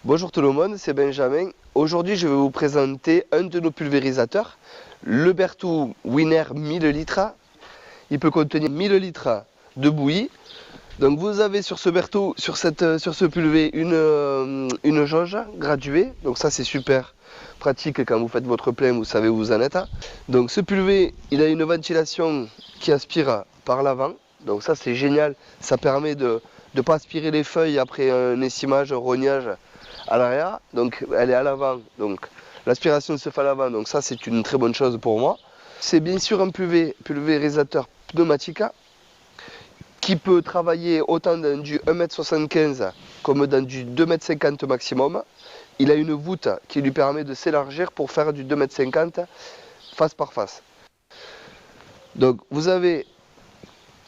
Bonjour tout le monde, c'est Benjamin. Aujourd'hui, je vais vous présenter un de nos pulvérisateurs, le Berthoud Winner 1000 litres. Il peut contenir 1000 litres de bouillie. Donc vous avez sur ce Berthoud, sur ce pulvé, une jauge graduée. Donc ça c'est super pratique quand vous faites votre plein, vous savez où vous en êtes. Donc ce pulvé, il a une ventilation qui aspire par l'avant. Donc ça c'est génial, ça permet de ne pas aspirer les feuilles après un essimage, un rognage à l'arrière. Donc elle est à l'avant, donc l'aspiration se fait à l'avant, donc ça c'est une très bonne chose pour moi. C'est bien sûr un pulvérisateur pneumatique qui peut travailler autant dans du 1,75 m comme dans du 2,50 m maximum. Il a une voûte qui lui permet de s'élargir pour faire du 2,50 m face par face. Donc vous avez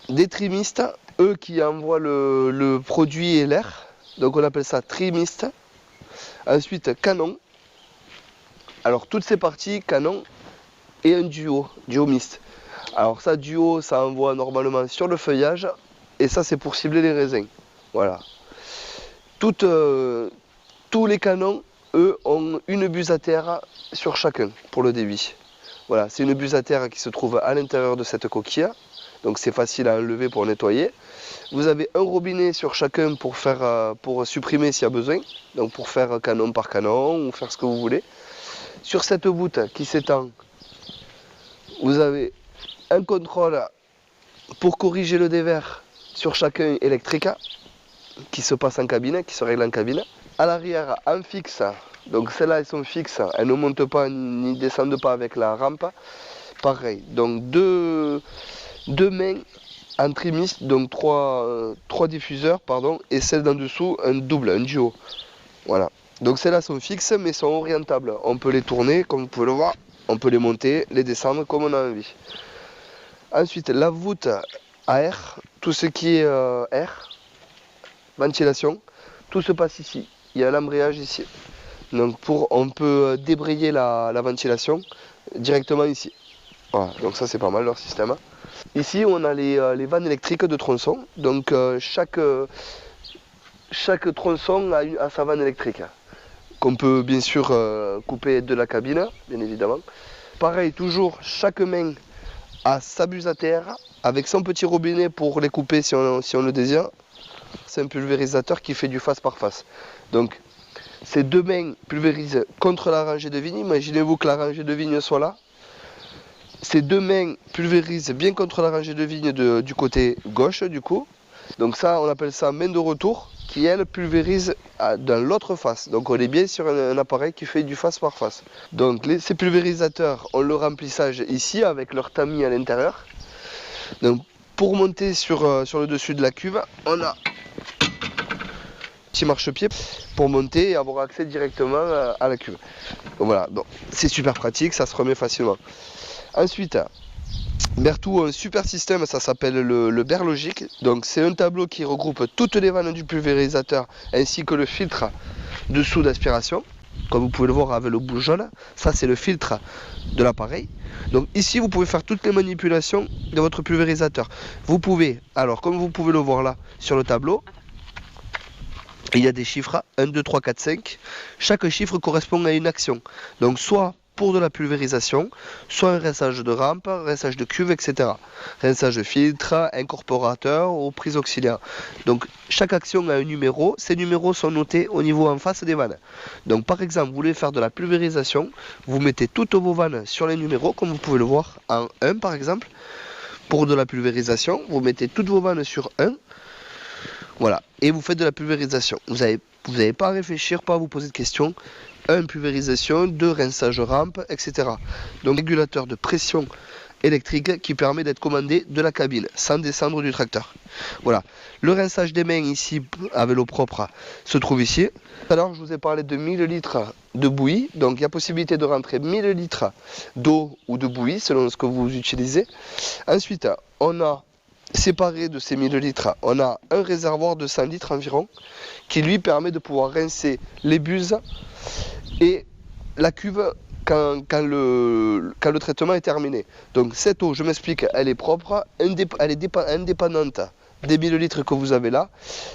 des trimistes, eux qui envoient le produit et l'air, donc on appelle ça trimiste. Ensuite canon, alors toutes ces parties canon et un duo mist. Alors ça duo, ça envoie normalement sur le feuillage et ça c'est pour cibler les raisins. Voilà. Tous les canons, eux, ont une buse à terre sur chacun pour le débit. Voilà, c'est une buse à terre qui se trouve à l'intérieur de cette coquille. Donc c'est facile à enlever pour nettoyer. Vous avez un robinet sur chacun pour supprimer s'il y a besoin. Donc pour faire canon par canon ou faire ce que vous voulez. Sur cette voûte qui s'étend, vous avez un contrôle pour corriger le dévers sur chacun électrique qui se passe en cabine, qui se règle en cabine. À l'arrière, en fixe, donc celles-là elles sont fixes, elles ne montent pas ni descendent pas avec la rampe. Pareil, donc deux mains en trimiste, donc trois diffuseurs, pardon, et celle d'en dessous, un double, un duo. Voilà. Donc celles-là sont fixes mais sont orientables. On peut les tourner, comme vous pouvez le voir, on peut les monter, les descendre comme on a envie. Ensuite, la voûte à air, tout ce qui est air, ventilation, tout se passe ici. Il y a l'embrayage ici. Donc on peut débrayer la ventilation directement ici. Voilà, donc ça c'est pas mal leur système. Ici on a les vannes électriques de tronçon. Donc chaque tronçon a sa vanne électrique. Qu'on peut bien sûr couper de la cabine, bien évidemment. Pareil, toujours chaque main a sa buse à terre avec son petit robinet pour les couper si on le désire. C'est un pulvérisateur qui fait du face par face. Donc ces deux mains pulvérisent contre la rangée de vigne. Imaginez-vous que la rangée de vigne soit là. Ces deux mains pulvérisent bien contre la rangée de vigne du côté gauche du coup. Donc ça on appelle ça main de retour qui elle pulvérise dans l'autre face. Donc on est bien sur un appareil qui fait du face par face. Donc ces pulvérisateurs ont le remplissage ici avec leur tamis à l'intérieur. Donc pour monter sur le dessus de la cuve, on a petit marchepied pour monter et avoir accès directement à la cuve. Donc voilà, c'est super pratique, ça se remet facilement. Ensuite, Berthoud a un super système, ça s'appelle le Berlogic. Donc c'est un tableau qui regroupe toutes les vannes du pulvérisateur ainsi que le filtre dessous d'aspiration. Comme vous pouvez le voir avec le bout jaune, ça c'est le filtre de l'appareil. Donc ici vous pouvez faire toutes les manipulations de votre pulvérisateur. Vous pouvez, alors comme vous pouvez le voir là sur le tableau, il y a des chiffres 1, 2, 3, 4, 5. Chaque chiffre correspond à une action. Donc soit pour de la pulvérisation, soit un rinçage de rampe, rinçage de cuve, etc. Rinçage de filtre, incorporateur ou prise auxiliaire. Donc chaque action a un numéro, ces numéros sont notés au niveau en face des vannes. Donc par exemple, vous voulez faire de la pulvérisation, vous mettez toutes vos vannes sur les numéros, comme vous pouvez le voir en 1 par exemple. Pour de la pulvérisation, vous mettez toutes vos vannes sur 1. Voilà, et vous faites de la pulvérisation. Vous n'avez pas à réfléchir, pas à vous poser de questions. 1, pulvérisation, 2, rinçage rampe, etc. Donc régulateur de pression électrique qui permet d'être commandé de la cabine sans descendre du tracteur. Voilà, le rinçage des mains ici avec l'eau propre se trouve ici. Alors je vous ai parlé de 1000 litres de bouillie, donc il y a possibilité de rentrer 1000 litres d'eau ou de bouillie selon ce que vous utilisez. Ensuite, on a séparé de ces 1000 litres, on a un réservoir de 100 litres environ qui lui permet de pouvoir rincer les buses et la cuve quand le traitement est terminé. Donc cette eau, je m'explique, elle est propre, elle est indépendante des 1000 litres que vous avez là.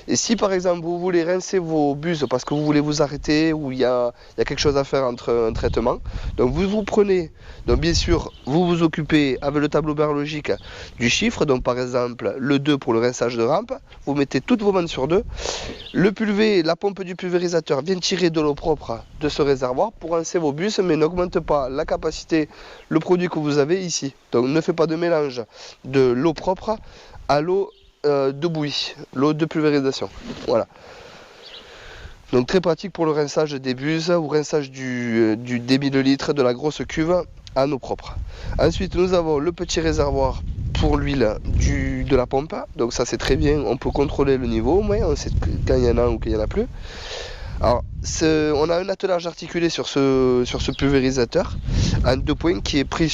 Et si par exemple vous voulez rincer vos buses parce que vous voulez vous arrêter ou il y a quelque chose à faire entre un traitement, donc vous prenez, donc bien sûr vous vous occupez avec le tableau biologique du chiffre, donc par exemple le 2 pour le rinçage de rampe, vous mettez toutes vos vannes sur 2, le pulvé, la pompe du pulvérisateur vient tirer de l'eau propre de ce réservoir pour rincer vos bus mais n'augmente pas la capacité, le produit que vous avez ici. Donc ne faites pas de mélange de l'eau propre à l'eau de bouillie, l'eau de pulvérisation. Voilà. Donc très pratique pour le rinçage des buses ou rinçage des 1000 litres de la grosse cuve à eau propre. Ensuite nous avons le petit réservoir pour l'huile de la pompe. Donc ça c'est très bien, on peut contrôler le niveau au moins, on sait quand il y en a ou qu'il n'y en a plus. Alors, on a un attelage articulé sur ce pulvérisateur en 2 points qui est pris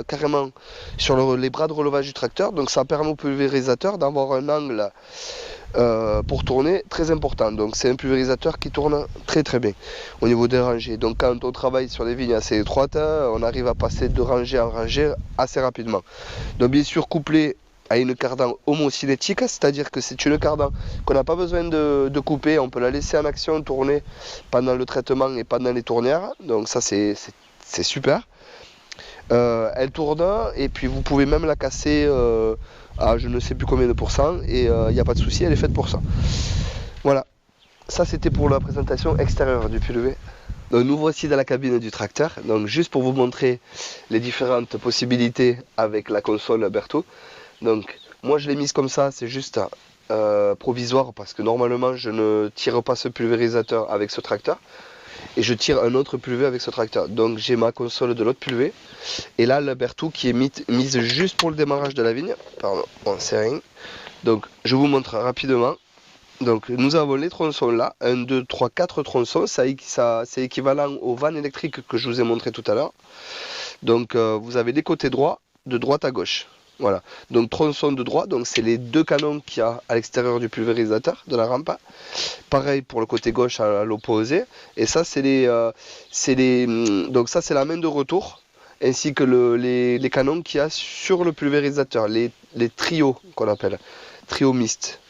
carrément sur les bras de relevage du tracteur. Donc ça permet au pulvérisateur d'avoir un angle pour tourner très important. Donc c'est un pulvérisateur qui tourne très très bien au niveau des rangées. Donc quand on travaille sur des vignes assez étroites, on arrive à passer de rangée en rangée assez rapidement. Donc bien sûr couplé à une cardan homocinétique, c'est-à-dire que c'est une cardan qu'on n'a pas besoin de couper, on peut la laisser en action tourner pendant le traitement et pendant les tournières, donc ça c'est super. Elle tourne et puis vous pouvez même la casser à je ne sais plus combien de pourcents et il n'y a pas de souci, elle est faite pour ça. Voilà, ça c'était pour la présentation extérieure du pulvé. Donc nous voici dans la cabine du tracteur, donc juste pour vous montrer les différentes possibilités avec la console Berthaud. Donc moi je l'ai mise comme ça, c'est juste provisoire parce que normalement je ne tire pas ce pulvérisateur avec ce tracteur et je tire un autre pulvé avec ce tracteur. Donc j'ai ma console de l'autre pulvé et là la Berthaud qui est mise juste pour le démarrage de la vigne. Pardon, bon, c'est rien. Donc je vous montre rapidement. Donc nous avons les tronçons là, 1, 2, 3, 4 tronçons, c'est équivalent aux vannes électriques que je vous ai montré tout à l'heure. Donc vous avez les côtés droits, de droite à gauche. Voilà, donc tronçon de droite, donc c'est les 2 canons qu'il y a à l'extérieur du pulvérisateur de la rampe. Pareil pour le côté gauche à l'opposé. Et ça c'est donc ça c'est la main de retour, ainsi que les canons qu'il y a sur le pulvérisateur, les trios qu'on appelle, trio mixte.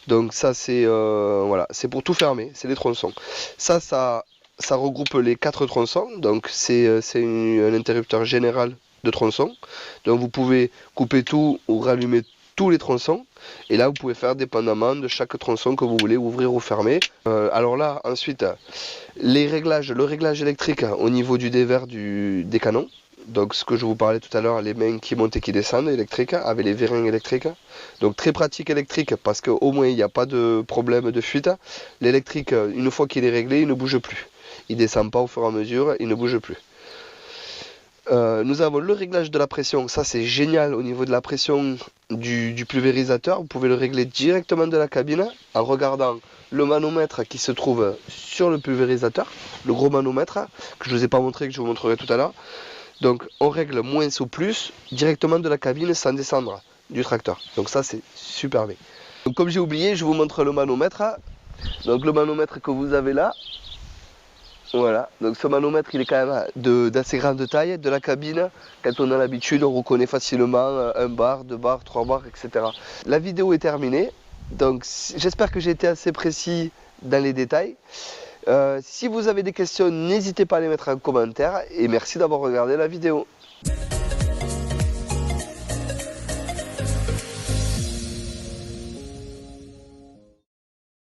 Donc ça c'est voilà, c'est pour tout fermer, c'est les tronçons. Ça regroupe les 4 tronçons, donc c'est un interrupteur général de tronçons. Donc vous pouvez couper tout ou rallumer tous les tronçons. Et là vous pouvez faire dépendamment de chaque tronçon que vous voulez ouvrir ou fermer. Alors là ensuite le réglage électrique au niveau du dévers des canons. Donc ce que je vous parlais tout à l'heure, les mains qui montent et qui descendent électriques avec les vérins électriques. Donc très pratique électrique parce qu'au moins il n'y a pas de problème de fuite. L'électrique une fois qu'il est réglé il ne bouge plus. Il ne descend pas au fur et à mesure, il ne bouge plus. Nous avons le réglage de la pression, ça c'est génial au niveau de la pression du pulvérisateur. Vous pouvez le régler directement de la cabine en regardant le manomètre qui se trouve sur le pulvérisateur, le gros manomètre que je ne vous ai pas montré, que je vous montrerai tout à l'heure. Donc on règle moins ou plus directement de la cabine sans descendre du tracteur. Donc ça c'est super bien. Donc comme j'ai oublié, je vous montre le manomètre. Donc le manomètre que vous avez là. Voilà, donc ce manomètre il est quand même d'assez grande taille de la cabine. Quand on a l'habitude, on reconnaît facilement 1 bar, 2 bars, 3 bars, etc. La vidéo est terminée, donc j'espère que j'ai été assez précis dans les détails. Si vous avez des questions, n'hésitez pas à les mettre en commentaire et merci d'avoir regardé la vidéo.